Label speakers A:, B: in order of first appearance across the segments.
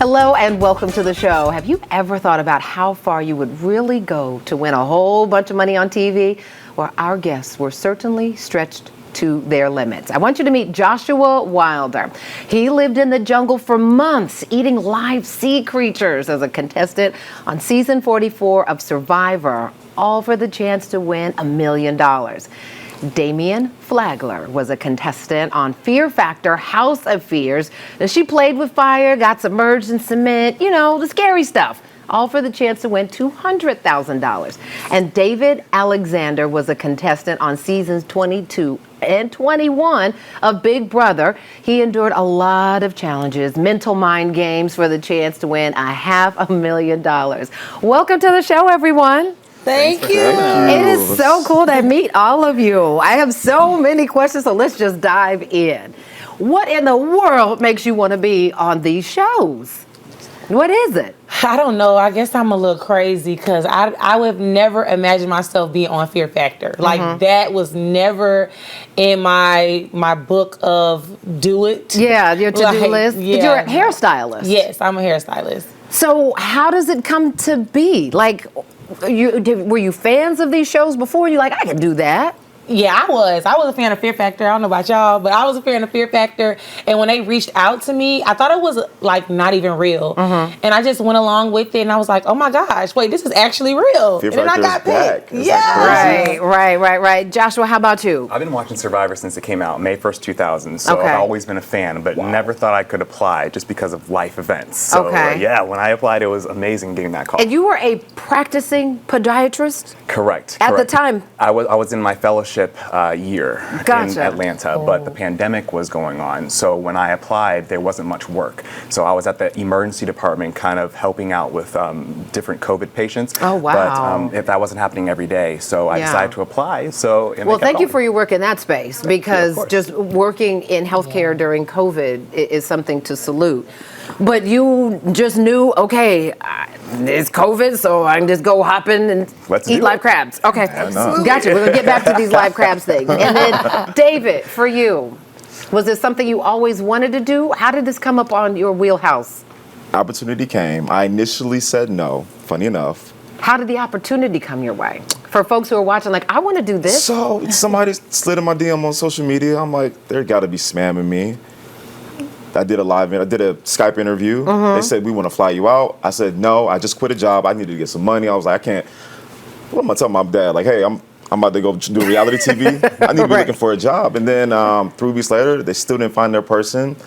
A: Hello and welcome to the show. Have you ever thought about how far you would really go to win a whole bunch of money on TV? Well, our guests were certainly stretched to their limits. I want you to meet Joshua Wilder. He lived in the jungle for months, eating live sea creatures as a contestant on season 44 of Survivor, all for the chance to win $1 million. Damian Flagler was a contestant on Fear Factor House of Fears. She played with fire, got submerged in cement, the scary stuff, all for the chance to win $200,000. And David Alexander was a contestant on seasons 22 and 21 of Big Brother. He endured a lot of challenges, mental mind games for the chance to win $500,000. Welcome to the show, everyone.
B: Thank you.
A: It is so cool to meet all of you. I have so many questions, so let's just dive in. What in the world makes you want to be on these shows? What is it?
B: I don't know. I guess I'm a little crazy because I would never imagine myself being on Fear Factor. Like that was never in my book of do it.
A: Yeah, your to-do list.
B: Yeah.
A: You're a hairstylist.
B: Yes, I'm a hairstylist.
A: So how does it come to be? Like, were you fans of these shows before? You're like, I can do that.
B: Yeah, I was a fan of Fear Factor. I don't know about y'all, but I was a fan of Fear Factor. And when they reached out to me, I thought it was like not even real. And I just went along with it, and I was like, oh my gosh, wait, this is actually real.
C: Fear
B: and then I got
C: back.
B: picked. Yeah.
A: Right. Joshua, how about you?
D: I've been watching Survivor since it came out, May 1st, 2000. So
A: Okay.
D: I've always been a fan, but never thought I could apply just because of life events. So
A: Okay.
D: when I applied, it was amazing getting that call.
A: And you were a practicing podiatrist?
D: Correct.
A: At the time?
D: I was in my fellowship year in
A: Gotcha.
D: Atlanta, but the pandemic was going on. So when I applied, there wasn't much work. So I was at the emergency department kind of helping out with different COVID patients.
A: Oh, wow.
D: But if that wasn't happening every day, so I decided to apply.
A: Well, thank you for your work in that space, because
D: course.
A: just working in healthcare during COVID is something to salute. But you just knew, okay, it's COVID, so I can just go hopping and eat live crabs. Okay, gotcha. We're gonna get back to these live crabs things. And then, David, for you, was this something you always wanted to do? How did this come up on your wheelhouse?
C: Opportunity came. I initially said no, funny enough.
A: How did the opportunity come your way? For folks who are watching, like, I want to do this.
C: So somebody slid in my DM on social media. I'm like, they're gotta be spamming me. I did a Skype interview. They said, we want to fly you out. I said, no, I just quit a job. I needed to get some money. I was like, I can't. What am I telling my dad? Like, hey, I'm about to go do reality TV. I need to be looking for a job. And then 3 weeks later, they still didn't find their person.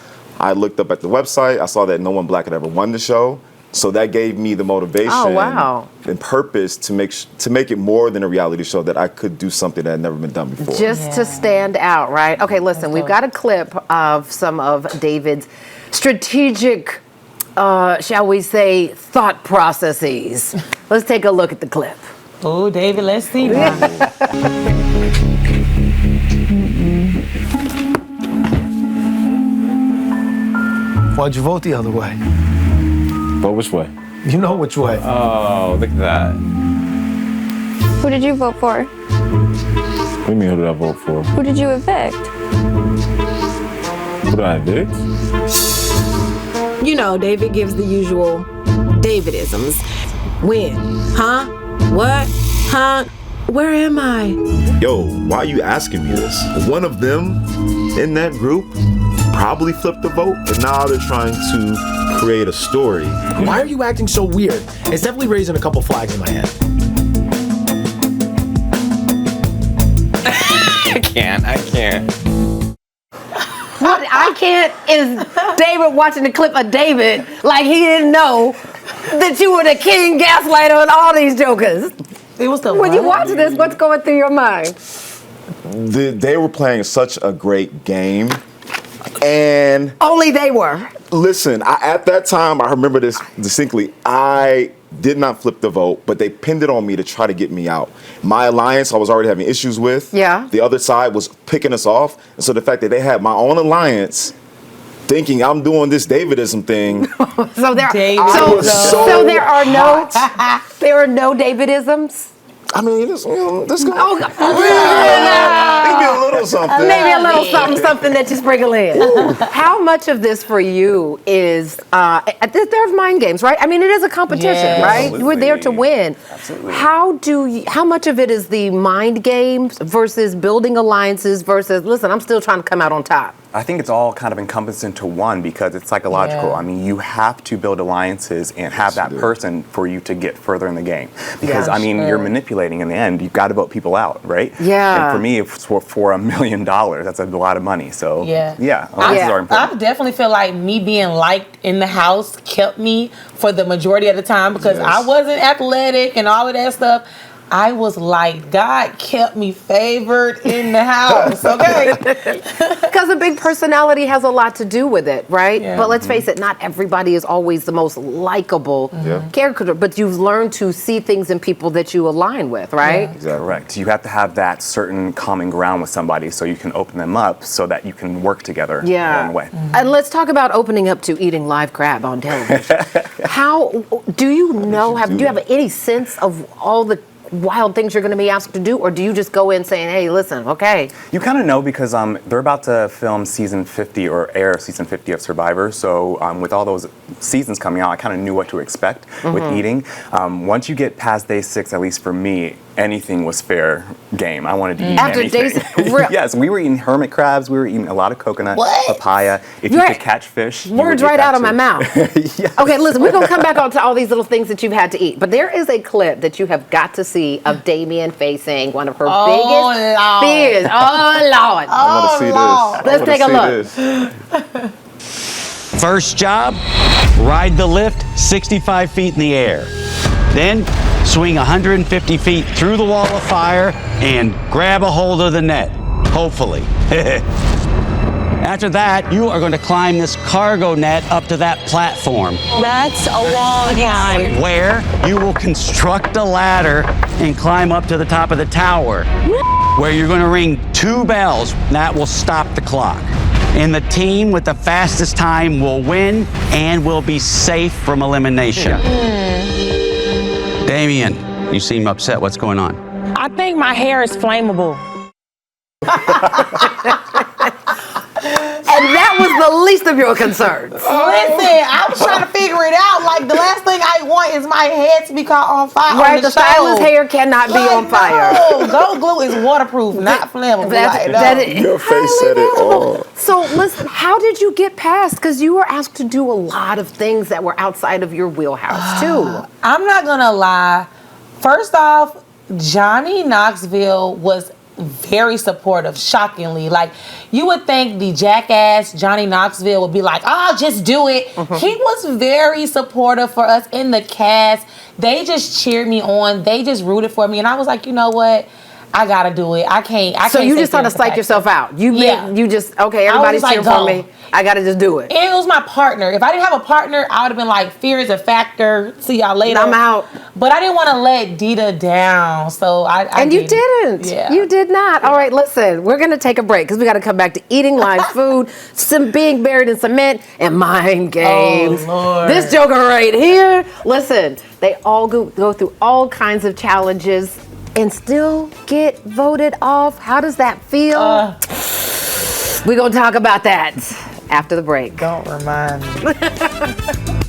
C: I looked up at the website. I saw that no one black had ever won the show. So that gave me the motivation and purpose to make it more than a reality show, that I could do something that had never been done before.
A: Just to stand out, right? Okay, listen, we've got a clip of some of David's strategic, shall we say, thought processes. Let's take a look at the clip.
B: Oh, David, let's see now.
E: Why'd you vote the other way?
F: But which way?
E: You know which way.
F: Oh, look at that.
G: Who did you vote for?
F: What do you mean, who did I vote for?
G: Who did you evict?
F: Who did I evict?
H: You know, David gives the usual Davidisms. When? Huh? What? Huh? Where am I?
C: Yo, why are you asking me this? One of them in that group probably flipped the vote, and now they're trying to create a story.
E: Why are you acting so weird? It's definitely raising a couple flags in my head.
F: I can't.
A: What I can't is David watching the clip of David like he didn't know that you were the king gaslighter and all these jokers.
B: It was the
A: When you watch this, what's going through your mind?
C: They were playing such a great game, and
A: Only they were.
C: listen, at that time, I remember this distinctly. I did not flip the vote, but they pinned it on me to try to get me out. My alliance, I was already having issues with.
A: Yeah.
C: The other side was picking us off. And so the fact that they had my own alliance thinking I'm doing this Davidism thing.
A: So there,
B: David.
A: so,
C: was
A: so
C: so
A: there are no Davidisms.
C: I mean, let's go.
A: Oh,
C: Maybe a little something.
A: maybe a little something that you sprinkle in. How much of this for you is, there's mind games, right? I mean, it is a competition,
B: Yes.
A: right? You were there to win.
D: Absolutely.
A: How much of it is the mind games versus building alliances versus, listen, I'm still trying to come out on top?
D: I think it's all kind of encompassed into one because it's psychological.
B: Yeah.
D: I mean, you have to build alliances and have that person for you to get further in the game. Because,
A: Yeah,
D: I mean, you're manipulating in the end. You've got to vote people out, right?
A: Yeah.
D: And for me, it's for $1 million. That's a lot of money. So,
B: Yeah.
D: alliances are important.
B: I definitely feel like me being liked in the house kept me for the majority of the time because
C: Yes.
B: I wasn't athletic and all of that stuff. I was like, God kept me favored in the house, okay?
A: Because a big personality has a lot to do with it, right?
B: Yeah.
A: But let's face it, not everybody is always the most likable
C: Yeah.
A: character, but you've learned to see things in people that you align with, right?
C: Exactly.
D: Correct. You have to have that certain common ground with somebody so you can open them up so that you can work together
A: Yeah.
D: along the way.
A: And let's talk about opening up to eating live crab on television. How do you know? Do you have any sense of all the wild things you're going to be asked to do, or do you just go in saying, "Hey, listen, okay"?
D: You kind of know because they're about to film season 50 or air season 50 of Survivor. So with all those seasons coming out, I kind of knew what to expect with eating. Once you get past day 6, at least for me, anything was fair game. I wanted to eat
A: After
D: anything.
A: day 6?
D: Yes, we were eating hermit crabs. We were eating a lot of coconut,
B: What?
D: papaya. If you
A: Right.
D: could catch fish, you
A: Words
D: would eat
A: right
D: that
A: out of my
D: too.
A: mouth.
D: Yes.
A: Okay, listen, we're going to come back on to all these little things that you've had to eat. But there is a clip that you have got to see of Damien facing one of her biggest
B: Lord.
A: fears. Oh, Lord.
C: I want to see
B: Lord.
C: this. I
A: Let's
C: wanna
A: take a
C: see
A: look.
C: this.
I: First job, ride the lift 65 feet in the air. Then swing 150 feet through the wall of fire and grab a hold of the net, hopefully. After that, you are going to climb this cargo net up to that platform,
J: That's a long time.
I: where you will construct a ladder and climb up to the top of the tower, where you're going to ring 2 bells. That will stop the clock. And the team with the fastest time will win and will be safe from elimination. Damien, you seem upset. What's going on?
J: I think my hair is flammable.
A: And that was the least of your concerns.
B: Listen, I was trying to figure it out. Like, the last thing I want is my head to be caught on fire.
A: Right,
B: on
A: the
B: show.
A: stylist hair cannot be on fire.
B: No, gold glue is waterproof, not flammable. Like, no.
C: Your face said it all.
A: So listen, how did you get past? Because you were asked to do a lot of things that were outside of your wheelhouse too.
B: I'm not gonna lie. First off, Johnny Knoxville was very supportive, shockingly. Like, you would think the jackass Johnny Knoxville would be like, "Oh, just do it." He was very supportive for us in the cast. They just cheered me on. They just rooted for me. And I was like, you know what? I gotta do it. I can't.
A: So
B: can't
A: you
B: sit
A: just
B: there
A: trying to
B: and
A: psych
B: back.
A: yourself out. You
B: Yeah.
A: you just okay.
B: I
A: Everybody's
B: was like,
A: cheering for
B: go.
A: me. I gotta just do it.
B: And it was my partner. If I didn't have a partner, I would have been like, fear is a factor. See y'all later.
A: I'm out.
B: But I didn't want to let Dita down. So I
A: And you
B: did it.
A: didn't.
B: Yeah.
A: You did not. All right, listen, we're going to take a break because we got to come back to eating live food, some being buried in cement, and mind games.
B: Lord.
A: This joker right here. Listen, they all go through all kinds of challenges and still get voted off. How does that feel? We're going to talk about that after the break.
B: Don't remind me.